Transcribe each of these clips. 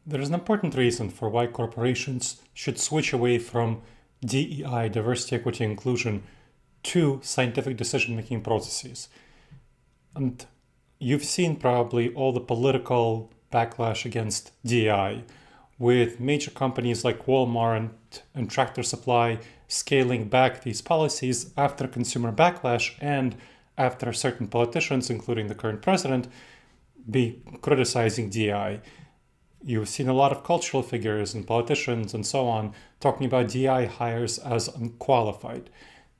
There is an important reason for why corporations should switch away from DEI, diversity, equity, inclusion, to scientific decision-making processes. And you've seen probably all the political backlash against DEI, with major companies like Walmart and Tractor Supply scaling back these policies after consumer backlash and after certain politicians, including the current president, be criticizing DEI. You've seen a lot of cultural figures and politicians and so on talking about DEI hires as unqualified.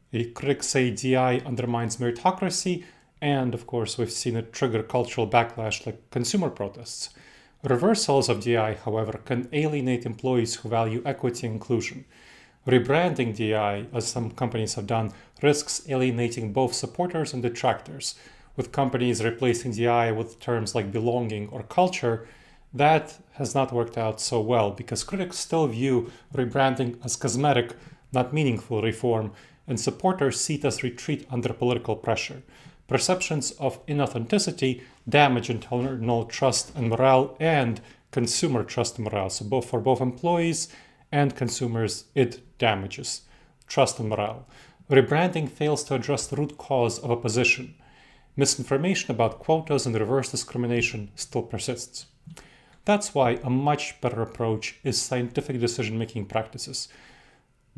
The critics say DEI undermines meritocracy, and of course we've seen it trigger cultural backlash like consumer protests. Reversals of DEI, however, can alienate employees who value equity and inclusion. Rebranding DEI, as some companies have done, risks alienating both supporters and detractors. With companies replacing DEI with terms like belonging or culture, that has not worked out so well because critics still view rebranding as cosmetic, not meaningful reform, and supporters see it as retreat under political pressure. Perceptions of inauthenticity damage internal trust and morale and consumer trust and morale. So for both employees and consumers, it damages trust and morale. Rebranding fails to address the root cause of opposition. Misinformation about quotas and reverse discrimination still persists. That's why a much better approach is scientific decision-making practices.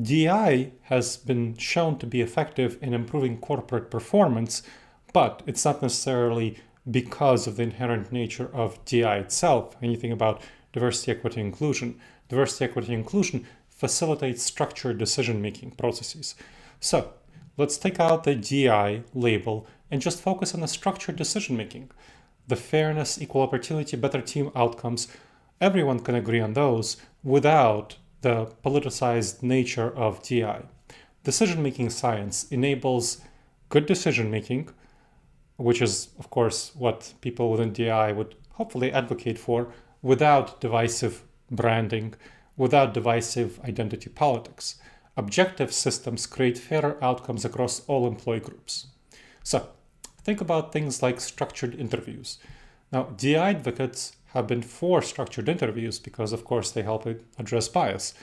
DEI has been shown to be effective in improving corporate performance, but it's not necessarily because of the inherent nature of DEI itself. Anything about diversity, equity, inclusion. Diversity, equity, inclusion facilitates structured decision-making processes. So let's take out the DEI label and just focus on the structured decision-making. The fairness, equal opportunity, better team outcomes, everyone can agree on those without the politicized nature of DEI. Decision-making science enables good decision-making, which is, of course, what people within DEI would hopefully advocate for, without divisive branding, without divisive identity politics. Objective systems create fairer outcomes across all employee groups. So, think about things like structured interviews. Now, DEI advocates have been for structured interviews because, of course, they help address bias.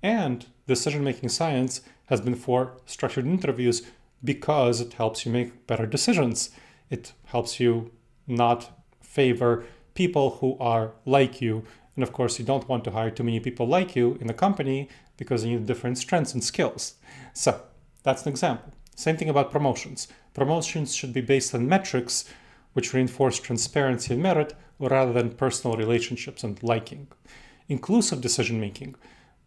And decision-making science has been for structured interviews because it helps you make better decisions. It helps you not favor people who are like you. And of course, you don't want to hire too many people like you in a company because you need different strengths and skills. So that's an example. Same thing about promotions. Promotions should be based on metrics which reinforce transparency and merit rather than personal relationships and liking. Inclusive decision-making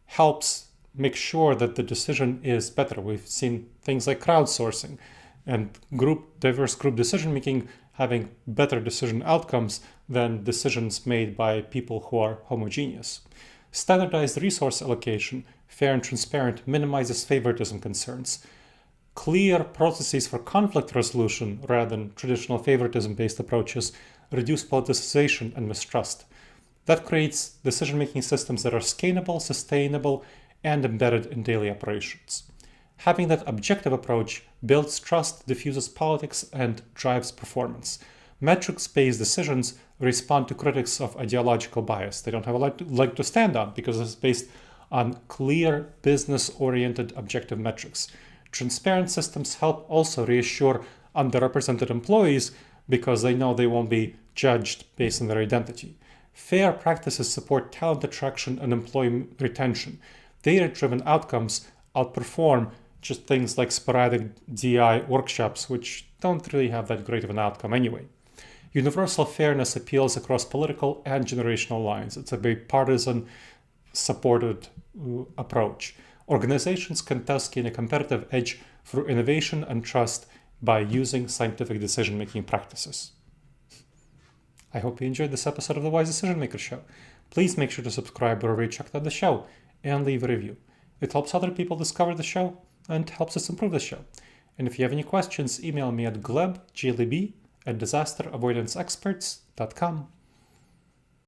helps make sure that the decision is better. We've seen things like crowdsourcing and diverse group decision-making having better decision outcomes than decisions made by people who are homogeneous. Standardized resource allocation, fair and transparent, minimizes favoritism concerns. Clear processes for conflict resolution rather than traditional favoritism-based approaches reduce politicization and mistrust. That creates decision-making systems that are scalable, sustainable, and embedded in daily operations. Having that objective approach builds trust, diffuses politics, and drives performance. Metrics-based decisions respond to critics of ideological bias. They don't have a leg to stand on because it's based on clear, business-oriented objective metrics. Transparent systems help also reassure underrepresented employees because they know they won't be judged based on their identity. Fair practices support talent attraction and employee retention. Data-driven outcomes outperform just things like sporadic DEI workshops, which don't really have that great of an outcome anyway. Universal fairness appeals across political and generational lines. It's a bipartisan supported approach. Organizations can thus gain a competitive edge through innovation and trust by using scientific decision-making practices. I hope you enjoyed this episode of the Wise Decision Maker Show. Please make sure to subscribe wherever you checked out the show and leave a review. It helps other people discover the show and helps us improve the show. And if you have any questions, email me at gleb, Gleb, at disasteravoidanceexperts.com.